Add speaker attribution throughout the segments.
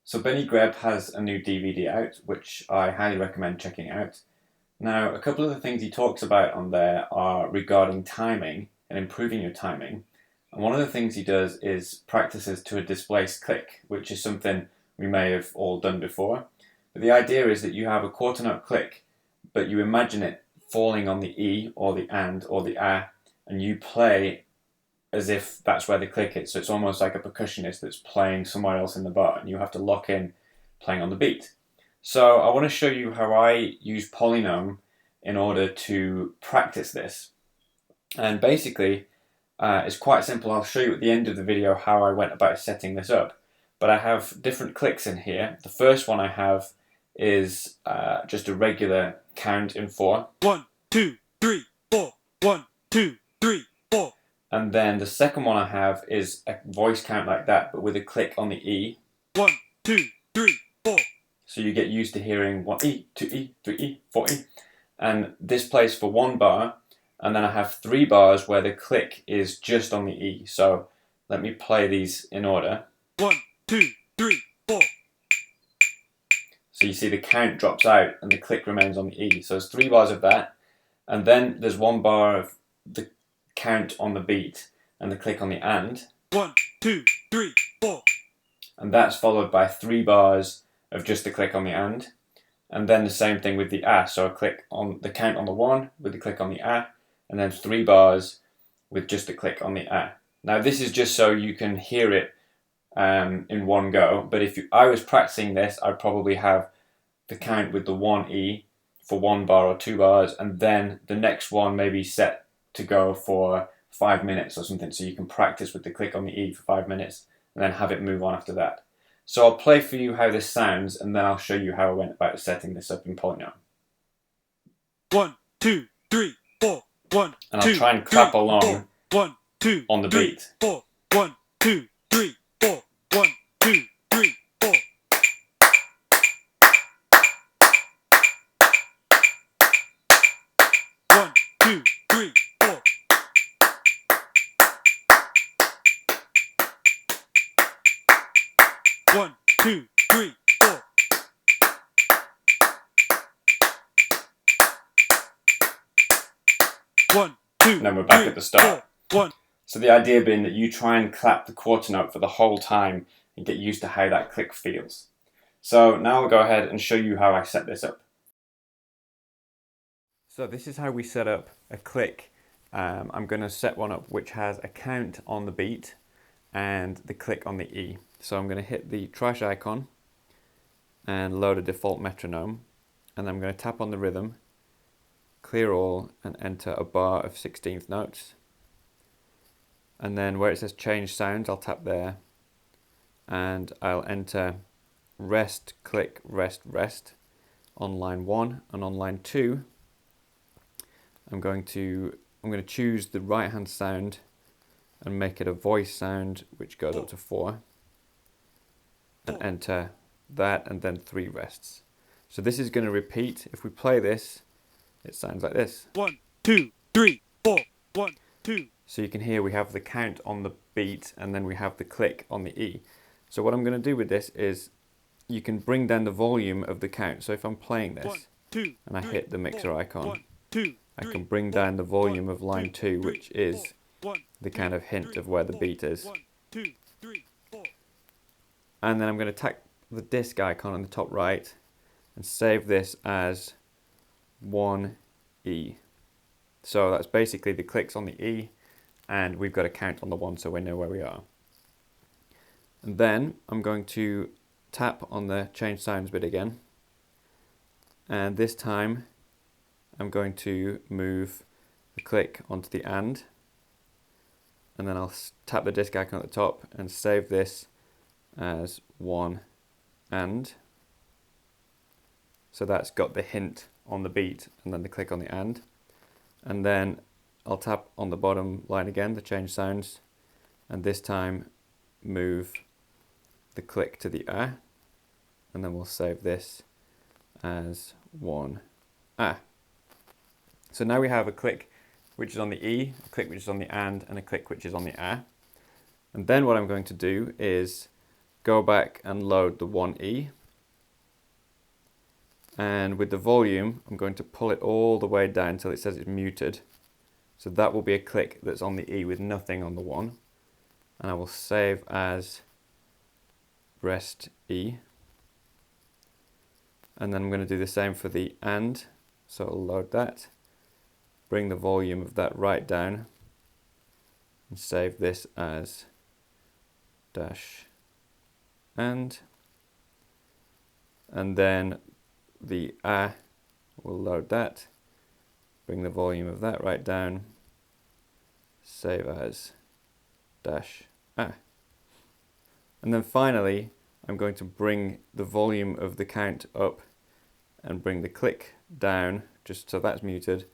Speaker 1: So Benny Greb has a new DVD out, which I highly recommend checking out. Now, a couple of the things he talks about on there are regarding timing and improving your timing. And one of the things he does is practices to a displaced click, which is something we may have all done before. But the idea is that you have a quarter note click, but you imagine it falling on the E or the and or the a, and you play as if that's where the click is. So it's almost like a percussionist that's playing somewhere else in the bar, and you have to lock in playing on the beat. So I want to show you how I use PolyNome in order to practice this. And basically, it's quite simple. I'll show you at the end of the video how I went about setting this up. But I have different clicks in here. The first one I have is just a regular count in 4.
Speaker 2: 1, 2, 3, 4. 1, 2, 3, 4.
Speaker 1: And then the second one I have is a voice count like that, but with a click on the E.
Speaker 2: 1, 2, 3, 4.
Speaker 1: So you get used to hearing 1E, 2E, 3E, 4E. And this plays for 1 bar. And then I have 3 bars where the click is just on the E. So let me play these in order.
Speaker 2: 1, 2, 3, 4.
Speaker 1: So you see the count drops out and the click remains on the E. So there's 3 bars of that. And then there's 1 bar of the count on the beat and the click on the and.
Speaker 2: 1, 2, 3, 4.
Speaker 1: And that's followed by 3 bars of just the click on the and. And then the same thing with the a. So a click on the count on the 1 with the click on the a. And then 3 bars with just the click on the a. Now this is just so you can hear it in one go. But if I was practicing this, I'd probably have the count with the 1E for 1 bar or 2 bars. And then the next one maybe set to go for 5 minutes or something. So you can practice with the click on the E for 5 minutes and then have it move on after that. So I'll play for you how this sounds, and then I'll show you how I went about setting this up in PolyNome.
Speaker 2: 1, 2, 3, 4. 1,
Speaker 1: and I'll try and clap along
Speaker 2: 1, 2,
Speaker 1: on the beat.
Speaker 2: 4. 1, 2, 3, 4. 1, 2, 3, 4. 1, 2, 3, 4. 1, 2, 3, 4. 1, 2,
Speaker 1: And then we're back
Speaker 2: 3,
Speaker 1: at the start.
Speaker 2: 4. 1.
Speaker 1: So the idea being that you try and clap the quarter note for the whole time and get used to how that click feels. So now I'll go ahead and show you how I set this up. So this is how we set up a click. I'm going to set one up which has a count on the beat and the click on the E. So I'm going to hit the trash icon and load a default metronome, and then I'm going to tap on the rhythm, clear all, and enter a bar of 16th notes. And then where it says change sounds, I'll tap there and I'll enter rest, click, rest, rest on line 1, and on line 2 I'm going to choose the right hand sound and make it a voice sound which goes up to 4, and enter that, and then 3 rests. So this is going to repeat. If we play this, it sounds like this.
Speaker 2: 1, 2, 3, 4. 1, 2.
Speaker 1: So you can hear we have the count on the beat and then we have the click on the E. So what I'm going to do with this is you can bring down the volume of the count. So if I'm playing this
Speaker 2: 1, 2,
Speaker 1: and I hit the mixer icon,
Speaker 2: 1, 2,
Speaker 1: I can bring down the volume of line 2, which is the kind of hint of where the beat is.
Speaker 2: 1, 2, 3, 4.
Speaker 1: And then I'm going to tap the disc icon on the top right and save this as 1E. So that's basically the clicks on the E, and we've got a count on the 1 so we know where we are. And then I'm going to tap on the change sounds bit again, and this time I'm going to move the click onto the and then I'll tap the disc icon at the top and save this as 1 and. So that's got the hint on the beat and then the click on the and then I'll tap on the bottom line again, the change sounds, and this time move the click to the a, and then we'll save this as 1 a. So now we have a click which is on the E, a click which is on the and a click which is on the a. And then what I'm going to do is go back and load the 1E. And with the volume, I'm going to pull it all the way down until it says it's muted. So that will be a click that's on the E with nothing on the 1. And I will save as rest E. And then I'm going to do the same for the AND. So I'll load that, bring the volume of that right down, and save this as dash AND. And then the A, we'll load that, bring the volume of that right down, save as dash A. And then finally, I'm going to bring the volume of the count up and bring the click down, just so that's muted,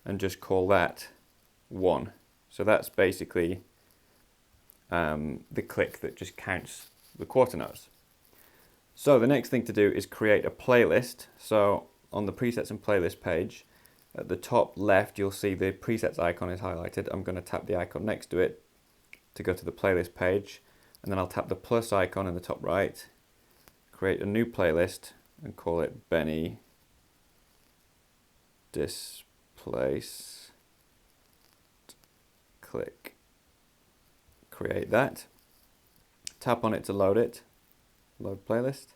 Speaker 1: and just call that 1. So that's basically the click that just counts the quarter notes. So the next thing to do is create a playlist. So on the presets and playlist page, at the top left, you'll see the presets icon is highlighted. I'm going to tap the icon next to it to go to the playlist page, and then I'll tap the plus icon in the top right, create a new playlist and call it Benny Displaced. Click, create that, tap on it to load it, load playlist,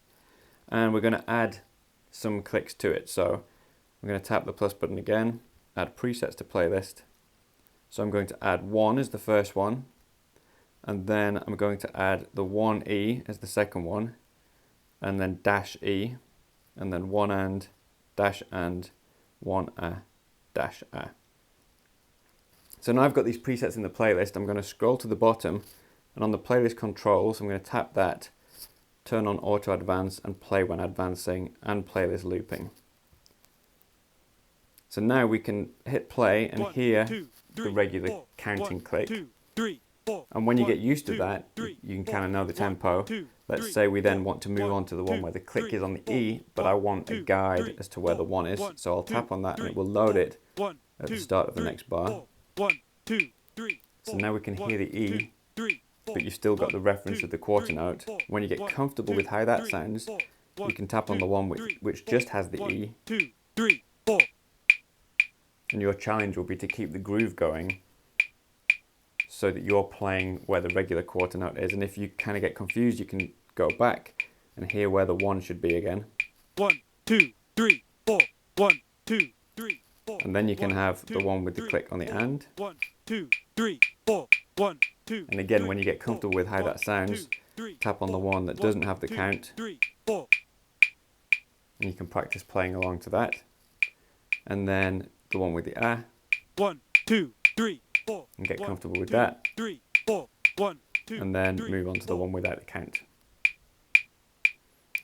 Speaker 1: and we're going to add some clicks to it. So I'm going to tap the plus button again, add presets to playlist. So I'm going to add 1 as the first one, and then I'm going to add the 1E as the second one, and then dash E, and then 1 and, dash and, 1 A, dash A. So now I've got these presets in the playlist. I'm going to scroll to the bottom, and on the playlist controls, I'm going to tap that, turn on auto advance and play when advancing, and playlist looping. So now we can hit play and hear the regular counting click. And when you get used to that, you can kind of know the tempo. Let's say we then want to move on to the one where the click is on the E, but I want a guide as to where the 1 is. So I'll tap on that and it will load it at the start of the next bar. So now we can hear the E, but you've still got the reference of the quarter note. When you get comfortable with how that sounds, you can tap on the one which just has the E. And your challenge will be to keep the groove going so that you're playing where the regular quarter note is. And if you kind of get confused, you can go back and hear where the 1 should be again.
Speaker 2: 1, 2, 3, 4. 1, 2, 3, 4.
Speaker 1: And then you can have the one with the click on the AND.
Speaker 2: 1, 2, 3, 4. 1, 2.
Speaker 1: And again, when you get comfortable with how that sounds, tap on the one that doesn't have the count.
Speaker 2: 3, 4.
Speaker 1: And you can practice playing along to that. And then the one with the A.
Speaker 2: 1, 2, 3, 4.
Speaker 1: And get comfortable with that.
Speaker 2: 3, 4. 1, 2.
Speaker 1: And then move on to the one without the count.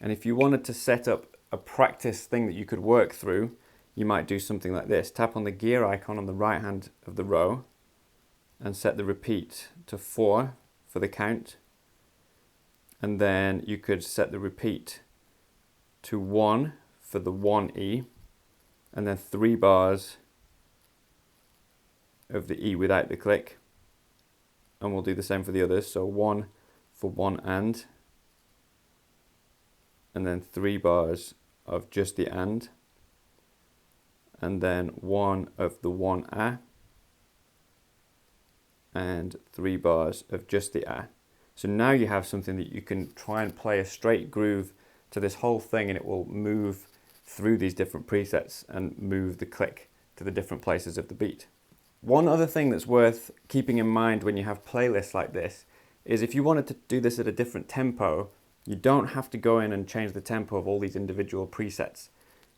Speaker 1: And if you wanted to set up a practice thing that you could work through, you might do something like this. Tap on the gear icon on the right hand of the row and set the repeat to 4 for the count. And then you could set the repeat to 1 for the 1E, and then 3 bars of the E without the click. And we'll do the same for the others. So 1 for 1 and then 3 bars of just the and then 1 of the 1A, and 3 bars of just the A. So now you have something that you can try and play a straight groove to this whole thing, and it will move through these different presets and move the click to the different places of the beat. One other thing that's worth keeping in mind when you have playlists like this is if you wanted to do this at a different tempo, you don't have to go in and change the tempo of all these individual presets.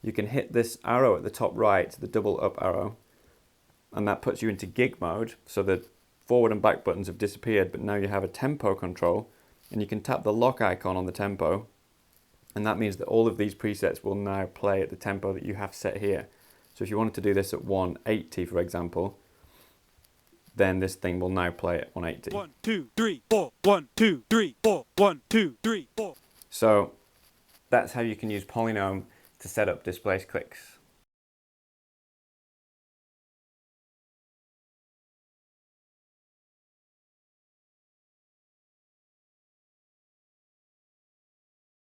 Speaker 1: You can hit this arrow at the top right, the double up arrow, and that puts you into gig mode. So the forward and back buttons have disappeared, but now you have a tempo control, and you can tap the lock icon on the tempo, and that means that all of these presets will now play at the tempo that you have set here. So if you wanted to do this at 180, for example, then this thing will now play at 180.
Speaker 2: 1, 2, 3, 4. 1, 2, 3, 4. 1, 2, 3, 4.
Speaker 1: So that's how you can use PolyNome to set up displaced clicks.